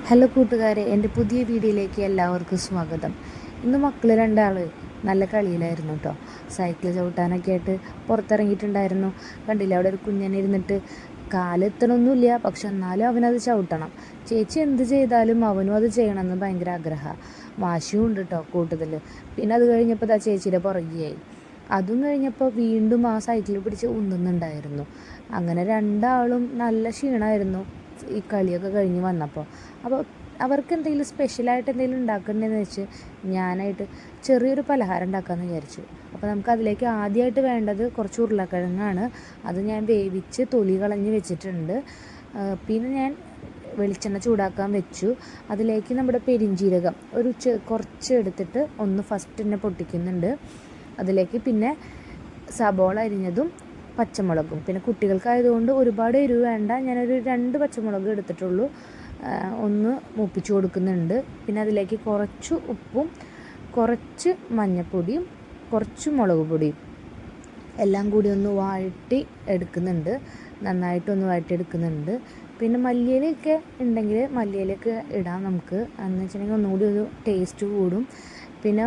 Hello കൂട്ടുകാരെ, എൻ്റെ പുതിയ വീഡിയോയിലേക്ക് എല്ലാവർക്കും സ്വാഗതം. ഇന്ന് മക്കൾ രണ്ടാൾ നല്ല കളിയിലായിരുന്നു കേട്ടോ. സൈക്കിൾ ചവിട്ടാനൊക്കെ ആയിട്ട് പുറത്തിറങ്ങിയിട്ടുണ്ടായിരുന്നു. കണ്ടില്ല, അവിടെ ഒരു കുഞ്ഞനെ ഇരുന്നിട്ട് കാലെത്തണമൊന്നുമില്ല, പക്ഷെ എന്നാലും അവനത് ചവിട്ടണം. ചേച്ചി എന്ത് ചെയ്താലും അവനും അത് ചെയ്യണമെന്ന് ഭയങ്കര ആഗ്രഹമാണ്. വാശിയും ഉണ്ട് കേട്ടോ കൂട്ടത്തിൽ. പിന്നെ അത് കഴിഞ്ഞപ്പോൾ ആ ചേച്ചിയുടെ പുറകെയായി. അതും കഴിഞ്ഞപ്പോൾ വീണ്ടും ആ സൈക്കിൾ പിടിച്ച് ഉന്തുന്നുണ്ടായിരുന്നു. അങ്ങനെ രണ്ടാളും നല്ല ക്ഷീണമായിരുന്നു ഈ കളിയൊക്കെ കഴിഞ്ഞ് വന്നപ്പോൾ. അപ്പോൾ അവർക്ക് എന്തെങ്കിലും സ്പെഷ്യലായിട്ട് എന്തെങ്കിലും ഉണ്ടാക്കണ്ടെന്ന് വെച്ച് ഞാനായിട്ട് ചെറിയൊരു പലഹാരം ഉണ്ടാക്കാമെന്ന് വിചാരിച്ചു. അപ്പോൾ നമുക്ക് അതിലേക്ക് ആദ്യമായിട്ട് വേണ്ടത് കുറച്ച് ഉരുളക്കിഴങ്ങാണ്. അത് ഞാൻ വേവിച്ച് തൊലി കളഞ്ഞ് വെച്ചിട്ടുണ്ട്. പിന്നെ ഞാൻ വെളിച്ചെണ്ണ ചൂടാക്കാൻ വെച്ചു. അതിലേക്ക് നമ്മുടെ പെരിഞ്ജീരകം കുറച്ച് എടുത്തിട്ട് ഒന്ന് ഫസ്റ്റ് തന്നെ പൊട്ടിക്കുന്നുണ്ട്. അതിലേക്ക് പിന്നെ സബോള അരിഞ്ഞതും പച്ചമുളകും, പിന്നെ കുട്ടികൾക്കായതുകൊണ്ട് ഒരുപാട് എരിവ് വേണ്ട, ഞാനൊരു 2 പച്ചമുളക് എടുത്തിട്ടുള്ളൂ. ഒന്ന് മൂപ്പിച്ച് കൊടുക്കുന്നുണ്ട്. പിന്നെ അതിലേക്ക് കുറച്ച് ഉപ്പും കുറച്ച് മഞ്ഞൾപ്പൊടിയും കുറച്ച് മുളക് പൊടിയും എല്ലാം കൂടി ഒന്ന് വഴറ്റി എടുക്കുന്നുണ്ട്. നന്നായിട്ടൊന്ന് വഴറ്റിയെടുക്കുന്നുണ്ട്. പിന്നെ മല്ലിയിലയൊക്കെ ഉണ്ടെങ്കിൽ മല്ലിയിലയൊക്കെ ഇടാം നമുക്ക്, എന്ന് വെച്ചിട്ടുണ്ടെങ്കിൽ ഒന്നുകൂടി ഒരു ടേസ്റ്റ് കൂടും. പിന്നെ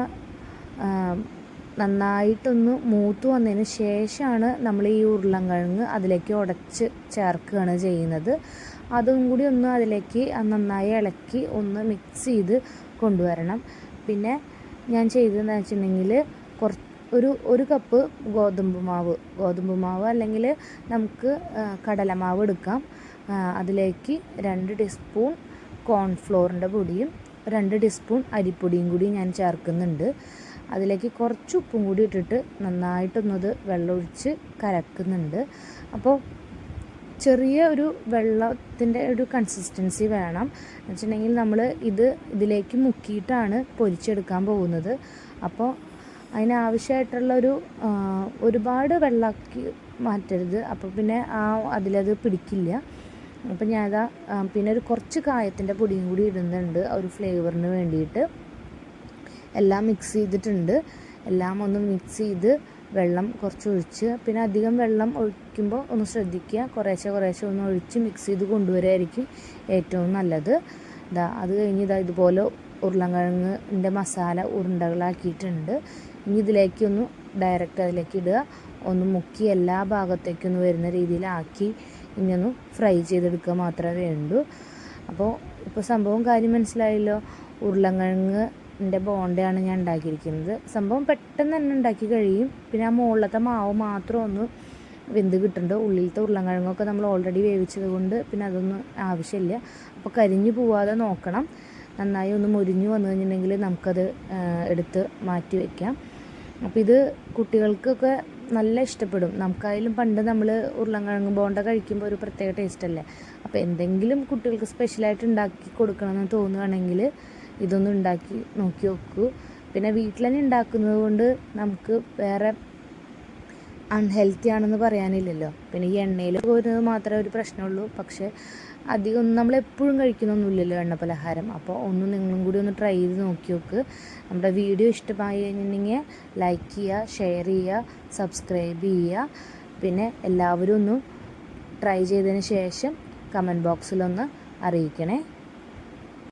നന്നായിട്ടൊന്ന് മൂത്ത് വന്നതിന് ശേഷമാണ് നമ്മൾ ഈ ഉരുളൻകിഴങ്ങ് അതിലേക്ക് ഉടച്ച് ചേർക്കുകയാണ് ചെയ്യുന്നത്. അതും കൂടി ഒന്ന് അതിലേക്ക് നന്നായി ഇളക്കി ഒന്ന് മിക്സ് ചെയ്ത് കൊണ്ടുവരണം. പിന്നെ ഞാൻ ചെയ്തതെന്ന് വെച്ചിട്ടുണ്ടെങ്കിൽ ഒരു കപ്പ് ഗോതമ്പ് മാവ് അല്ലെങ്കിൽ നമുക്ക് കടലമാവ് എടുക്കാം. അതിലേക്ക് 2 ടീസ്പൂൺ കോൺഫ്ലോറിൻ്റെ പൊടിയും 2 ടീസ്പൂൺ അരിപ്പൊടിയും കൂടി ഞാൻ ചേർക്കുന്നുണ്ട്. അതിലേക്ക് കുറച്ച് ഉപ്പും കൂടി ഇട്ടിട്ട് നന്നായിട്ടൊന്നത് വെള്ളമൊഴിച്ച് കലക്കുന്നുണ്ട്. അപ്പോൾ ചെറിയ ഒരു വെള്ളത്തിൻ്റെ ഒരു കൺസിസ്റ്റൻസി വേണം. എന്ന് വെച്ചിട്ടുണ്ടെങ്കിൽ നമ്മൾ ഇതിലേക്ക് മുക്കിയിട്ടാണ് പൊരിച്ചെടുക്കാൻ പോകുന്നത്. അപ്പോൾ അതിനാവശ്യമായിട്ടുള്ളൊരു ഒരുപാട് വെള്ളമാക്കി മാറ്റരുത്, അപ്പോൾ പിന്നെ അതിലത് പിടിക്കില്ല. അപ്പോൾ ഞാനതാ പിന്നെ കുറച്ച് കായത്തിൻ്റെ പൊടിയും കൂടി ഇടുന്നുണ്ട് ഒരു ഫ്ലേവറിന് വേണ്ടിയിട്ട്. എല്ലാം മിക്സ് ചെയ്തിട്ടുണ്ട്. എല്ലാം ഒന്ന് മിക്സ് ചെയ്ത് വെള്ളം കുറച്ച് ഒഴിച്ച്, പിന്നെ അധികം വെള്ളം ഒഴിക്കുമ്പോൾ ഒന്ന് ശ്രദ്ധിക്കുക, കുറേശ്ശെ ഒന്ന് ഒഴിച്ച് മിക്സ് ചെയ്ത് കൊണ്ടുവരായിരിക്കും ഏറ്റവും നല്ലത്. അത് കഴിഞ്ഞ് ഇതുപോലെ ഉരുളൻകിഴങ്ങിൻ്റെ മസാല ഉരുണ്ടകളാക്കിയിട്ടുണ്ട്. ഇനി ഇതിലേക്കൊന്ന് ഡയറക്റ്റ് അതിലേക്ക് ഇടുക, ഒന്ന് മുക്കി എല്ലാ ഭാഗത്തേക്കൊന്ന് വരുന്ന രീതിയിലാക്കി ഇനിയൊന്ന് ഫ്രൈ ചെയ്തെടുക്കുക മാത്രമേ വേണ്ടൂ. അപ്പോൾ ഇപ്പോൾ സംഭവം കാര്യം മനസ്സിലായല്ലോ. ഉരുളൻകിഴങ്ങിൻ്റെ ബോണ്ടയാണ് ഞാൻ ഉണ്ടാക്കിയിരിക്കുന്നത്. സംഭവം പെട്ടെന്ന് തന്നെ ഉണ്ടാക്കി കഴിയും. പിന്നെ ആ മുകളിലത്തെ മാവ് മാത്രം ഒന്ന് വെന്ത് കിട്ടുന്നുണ്ട്. ഉള്ളിലത്തെ ഉരുളൻകിഴങ്ങൊക്കെ നമ്മൾ ഓൾറെഡി വേവിച്ചത് കൊണ്ട് പിന്നെ അതൊന്നും ആവശ്യമില്ല. അപ്പോൾ കരിഞ്ഞു പോവാതെ നോക്കണം. നന്നായി ഒന്ന് മുരിഞ്ഞു വന്നു കഴിഞ്ഞിട്ടുണ്ടെങ്കിൽ നമുക്കത് എടുത്ത് മാറ്റി വയ്ക്കാം. അപ്പോൾ ഇത് കുട്ടികൾക്കൊക്കെ നല്ല ഇഷ്ടപ്പെടും. നമുക്കായാലും പണ്ട് നമ്മൾ ഉരുളൻകിഴങ്ങ് ബോണ്ട കഴിക്കുമ്പോൾ ഒരു പ്രത്യേക ടേസ്റ്റല്ലേ. അപ്പോൾ എന്തെങ്കിലും കുട്ടികൾക്ക് സ്പെഷ്യലായിട്ട് ഉണ്ടാക്കി കൊടുക്കണമെന്ന് തോന്നുകയാണെങ്കിൽ ഇതൊന്നും ഉണ്ടാക്കി നോക്കി നോക്കൂ. പിന്നെ വീട്ടിൽ തന്നെ ഉണ്ടാക്കുന്നത് കൊണ്ട് നമുക്ക് വേറെ അൺഹെൽത്തി ആണെന്ന് പറയാനില്ലല്ലോ. പിന്നെ ഈ എണ്ണയിൽ പോരുന്നത് മാത്രമേ ഒരു പ്രശ്നമുള്ളൂ. പക്ഷേ അധികം നമ്മളെപ്പോഴും കഴിക്കുന്നൊന്നുമില്ലല്ലോ എണ്ണ പലഹാരം. അപ്പോൾ നിങ്ങളും കൂടി ഒന്ന് ട്രൈ ചെയ്ത് നോക്കി നോക്ക്. നമ്മുടെ വീഡിയോ ഇഷ്ടമായി കഴിഞ്ഞിട്ടുണ്ടെങ്കിൽ ലൈക്ക് ചെയ്യുക, ഷെയർ ചെയ്യുക, സബ്സ്ക്രൈബ് ചെയ്യുക. പിന്നെ എല്ലാവരും ഒന്ന് ട്രൈ ചെയ്തതിന് ശേഷം കമൻറ്റ് ബോക്സിലൊന്ന് അറിയിക്കണേ.